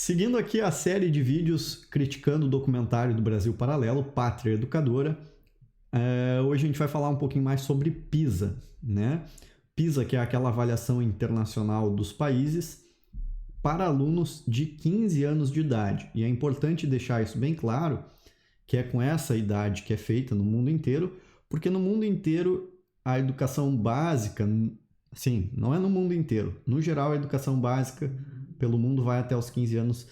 Seguindo aqui a série de vídeos criticando o documentário do Brasil Paralelo, Pátria Educadora, hoje a gente vai falar um pouquinho mais sobre PISA, né? PISA, que é aquela avaliação internacional dos países para alunos de 15 anos de idade. E é importante deixar isso bem claro, que é com essa idade que é feita no mundo inteiro, porque no mundo inteiro a educação básica, sim, não é no mundo inteiro, no geral a educação básica pelo mundo vai até os 15 anos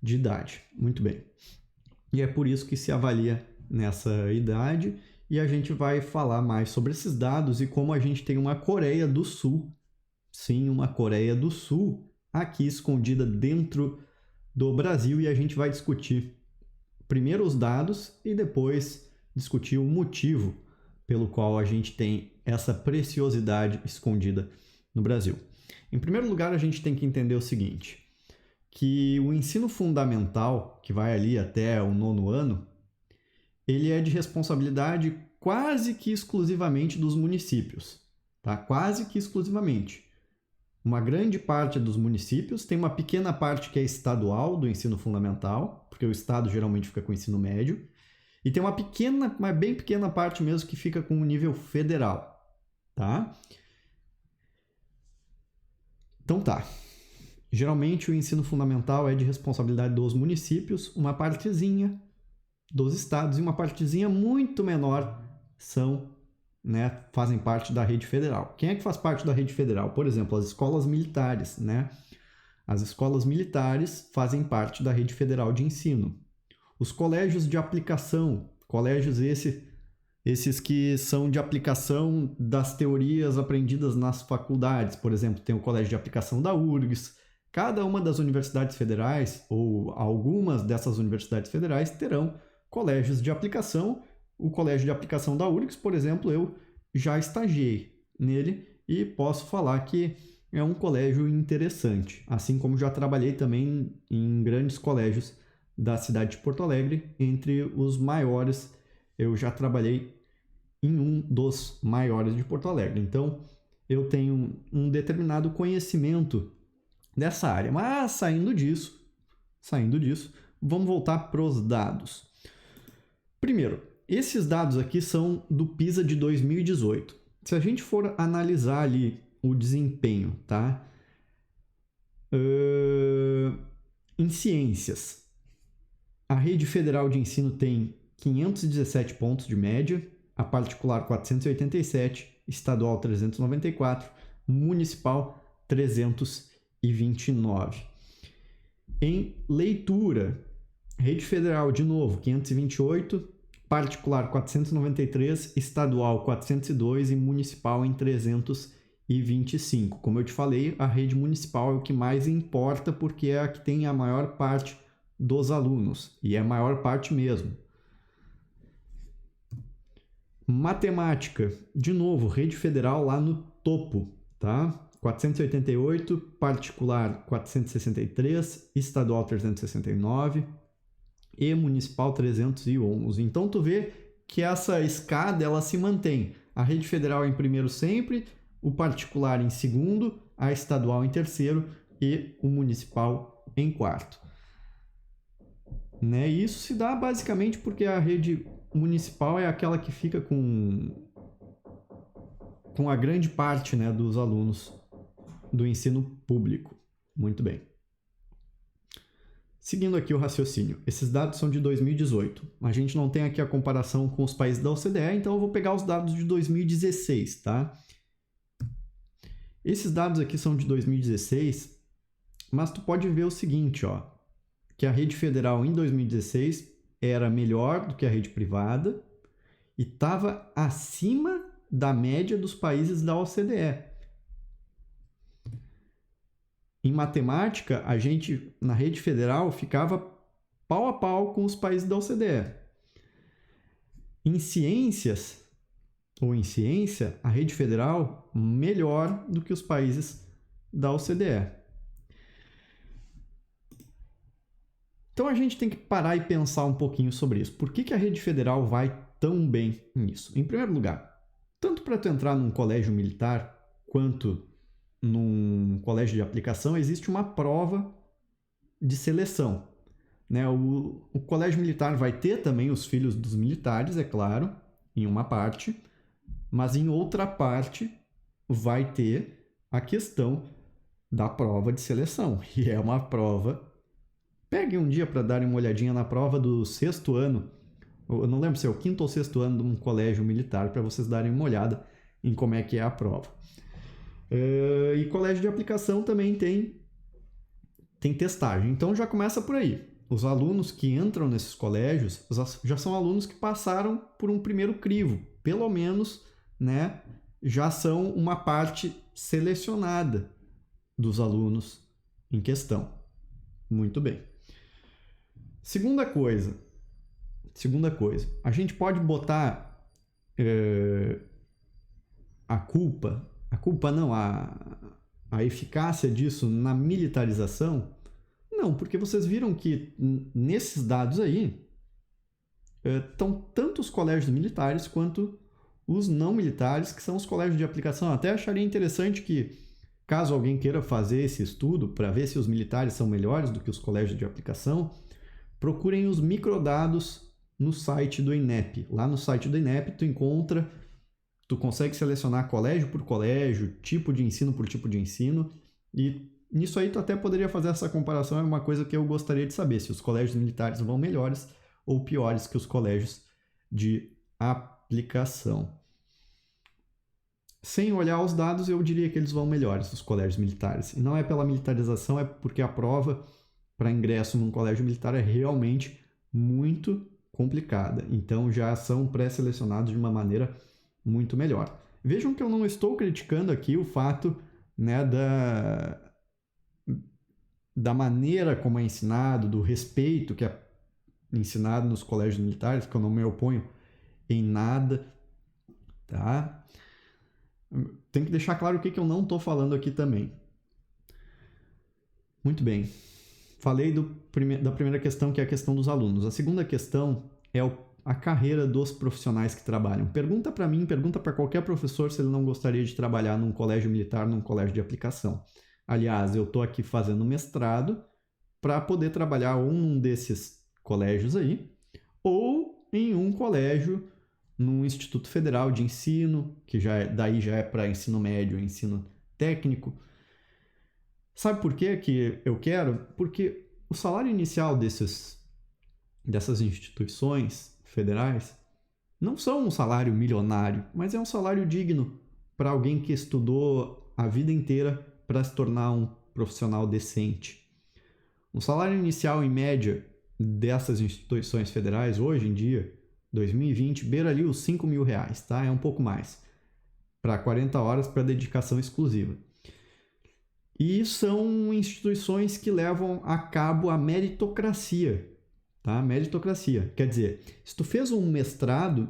de idade. Muito bem. E é por isso que se avalia nessa idade e a gente vai falar mais sobre esses dados e como a gente tem uma Coreia do Sul, sim, uma Coreia do Sul aqui escondida dentro do Brasil e a gente vai discutir primeiro os dados e depois discutir o motivo pelo qual a gente tem essa preciosidade escondida no Brasil. Em primeiro lugar, a gente tem que entender o seguinte, que o ensino fundamental, que vai ali até o 9º ano, ele é de responsabilidade quase que exclusivamente dos municípios, tá? Quase que exclusivamente. Uma grande parte dos municípios, tem uma pequena parte que é estadual do ensino fundamental, porque o estado geralmente fica com o ensino médio, e tem uma pequena, mas bem pequena parte mesmo que fica com o nível federal, tá? Então tá. Geralmente o ensino fundamental é de responsabilidade dos municípios, uma partezinha dos estados e uma partezinha muito menor fazem parte da rede federal. Quem é que faz parte da rede federal? Por exemplo, as escolas militares, né? As escolas militares fazem parte da rede federal de ensino. Os colégios de aplicação, colégios esses que são de aplicação das teorias aprendidas nas faculdades. Por exemplo, tem o colégio de aplicação da URGS. Cada uma das universidades federais, ou algumas dessas universidades federais, terão colégios de aplicação. O colégio de aplicação da URGS, por exemplo, eu já estagiei nele e posso falar que é um colégio interessante. Assim como já trabalhei também em grandes colégios da cidade de Porto Alegre, entre os maiores. Eu já trabalhei em um dos maiores de Porto Alegre. Então, eu tenho um determinado conhecimento dessa área. Mas, saindo disso, vamos voltar para os dados. Primeiro, esses dados aqui são do PISA de 2018. Se a gente for analisar ali o desempenho, tá? Em ciências, a rede federal de ensino tem 517 pontos de média, a particular 487, estadual 394, municipal 329. Em leitura, rede federal de novo 528, particular 493, estadual 402 e municipal em 325. Como eu te falei, a rede municipal é o que mais importa porque é a que tem a maior parte dos alunos, e é a maior parte mesmo. Matemática, de novo, rede federal lá no topo, tá? 488, particular 463, estadual 369 e municipal 311. Então tu vê que essa escada ela se mantém. A rede federal em primeiro sempre, o particular em segundo, a estadual em terceiro e o municipal em quarto. Né? E isso se dá basicamente porque a rede municipal é aquela que fica com a grande parte, né, dos alunos do ensino público. Muito bem. Seguindo aqui o raciocínio, esses dados são de 2018. A gente não tem aqui a comparação com os países da OCDE, então eu vou pegar os dados de 2016, tá? Esses dados aqui são de 2016, mas tu pode ver o seguinte, ó, que a rede federal em 2016 era melhor do que a rede privada e estava acima da média dos países da OCDE. Em matemática, a gente, na rede federal, ficava pau a pau com os países da OCDE. Em ciências, ou em ciência, a rede federal melhor do que os países da OCDE. Então a gente tem que parar e pensar um pouquinho sobre isso. Por que a rede federal vai tão bem nisso? Em primeiro lugar, tanto para tu entrar num colégio militar quanto num colégio de aplicação, existe uma prova de seleção. Né? O colégio militar vai ter também os filhos dos militares, é claro, em uma parte, mas em outra parte vai ter a questão da prova de seleção. E é uma prova... Peguem um dia para darem uma olhadinha na prova do 6º ano. Eu não lembro se é o 5º ou 6º ano de um colégio militar, para vocês darem uma olhada em como é que é a prova. E colégio de aplicação também tem testagem. Então já começa por aí. Os alunos que entram nesses colégios já são alunos que passaram por um primeiro crivo. Pelo menos, né, já são uma parte selecionada dos alunos em questão. Muito bem. Segunda coisa, a gente pode botar a eficácia disso na militarização? Não, porque vocês viram que nesses dados aí estão tanto os colégios militares quanto os não militares, que são os colégios de aplicação. Eu até acharia interessante que, caso alguém queira fazer esse estudo para ver se os militares são melhores do que os colégios de aplicação, procurem os microdados no site do INEP. Lá no site do INEP tu consegue selecionar colégio por colégio, tipo de ensino por tipo de ensino, e nisso aí tu até poderia fazer essa comparação, é uma coisa que eu gostaria de saber, se os colégios militares vão melhores ou piores que os colégios de aplicação. Sem olhar os dados, eu diria que eles vão melhores, os colégios militares. E não é pela militarização, é porque a prova para ingresso num colégio militar é realmente muito complicada. Então já são pré-selecionados de uma maneira muito melhor. Vejam que eu não estou criticando aqui o fato, né, da maneira como é ensinado, do respeito que é ensinado nos colégios militares, que eu não me oponho em nada, tá? Tem que deixar claro o que eu não estou falando aqui também. Muito bem. Falei da primeira questão, que é a questão dos alunos. A segunda questão é a carreira dos profissionais que trabalham. Pergunta para mim, pergunta para qualquer professor se ele não gostaria de trabalhar num colégio militar, num colégio de aplicação. Aliás, eu estou aqui fazendo mestrado para poder trabalhar ou num desses colégios aí, ou em um colégio, num Instituto Federal de Ensino, que daí já é para ensino médio, ensino técnico. Sabe por quê que eu quero? Porque o salário inicial dessas instituições federais não são um salário milionário, mas é um salário digno para alguém que estudou a vida inteira para se tornar um profissional decente. O salário inicial, em média, dessas instituições federais, hoje em dia, 2020, beira ali os R$5.000, tá? É um pouco mais. Para 40 horas para dedicação exclusiva. E são instituições que levam a cabo a meritocracia, tá? Meritocracia. Quer dizer, se tu fez um mestrado,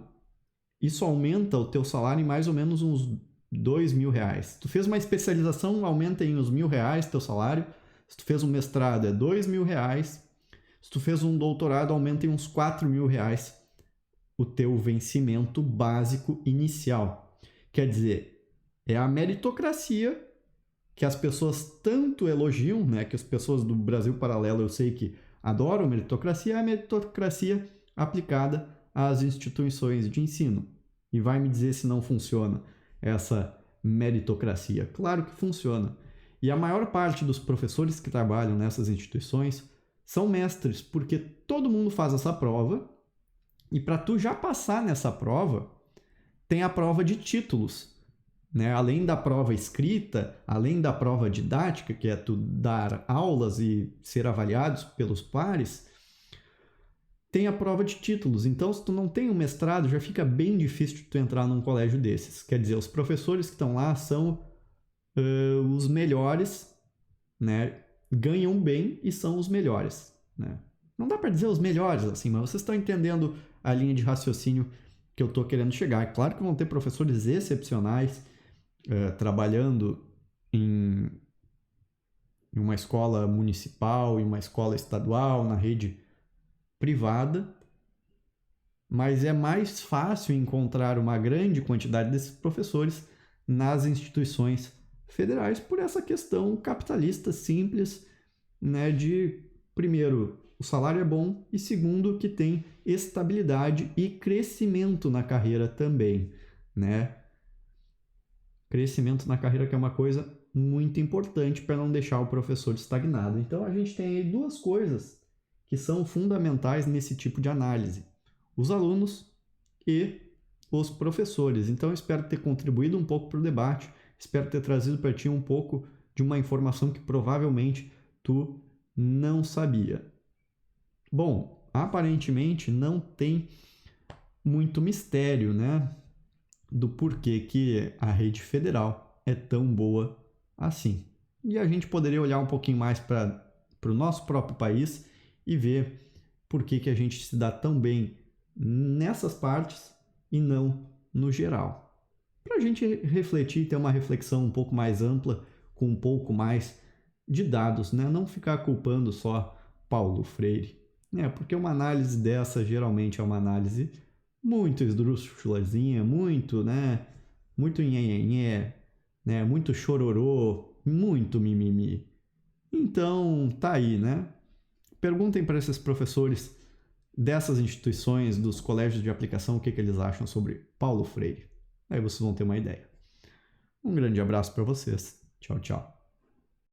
isso aumenta o teu salário em mais ou menos uns R$2.000. Se tu fez uma especialização, aumenta em uns R$1.000 teu salário. Se tu fez um mestrado, é R$2.000. Se tu fez um doutorado, aumenta em uns R$4.000 o teu vencimento básico inicial. Quer dizer, é a meritocracia que as pessoas tanto elogiam, né? Que as pessoas do Brasil Paralelo eu sei que adoram meritocracia, é a meritocracia aplicada às instituições de ensino. E vai me dizer se não funciona essa meritocracia. Claro que funciona. E a maior parte dos professores que trabalham nessas instituições são mestres, porque todo mundo faz essa prova, e para tu já passar nessa prova, tem a prova de títulos. Né? Além da prova escrita, além da prova didática, que é tu dar aulas e ser avaliados pelos pares, tem a prova de títulos. Então, se tu não tem um mestrado, já fica bem difícil de tu entrar num colégio desses. Quer dizer, os professores que estão lá são os melhores, né? Ganham bem e são os melhores. Né? Não dá para dizer os melhores, assim, mas vocês estão entendendo a linha de raciocínio que eu estou querendo chegar. É claro que vão ter professores excepcionais trabalhando em uma escola municipal, em uma escola estadual, na rede privada, mas é mais fácil encontrar uma grande quantidade desses professores nas instituições federais por essa questão capitalista simples, né, de primeiro, o salário é bom e segundo, que tem estabilidade e crescimento na carreira também, né? Crescimento na carreira que é uma coisa muito importante para não deixar o professor estagnado. Então a gente tem aí duas coisas que são fundamentais nesse tipo de análise: os alunos e os professores. Então eu espero ter contribuído um pouco para o debate, espero ter trazido para ti um pouco de uma informação que provavelmente tu não sabia. Bom, aparentemente não tem muito mistério, né, do porquê que a rede federal é tão boa assim. E a gente poderia olhar um pouquinho mais para o nosso próprio país e ver por que a gente se dá tão bem nessas partes e não no geral. Para a gente refletir, ter uma reflexão um pouco mais ampla, com um pouco mais de dados, né? Não ficar culpando só Paulo Freire, né? Porque uma análise dessa geralmente é uma análise muito esdrúxulazinha, muito, né? Muito nhenhenhé, né? Muito chororô, muito mimimi. Então, tá aí, né? Perguntem para esses professores dessas instituições, dos colégios de aplicação, o que eles acham sobre Paulo Freire. Aí vocês vão ter uma ideia. Um grande abraço para vocês. Tchau, tchau.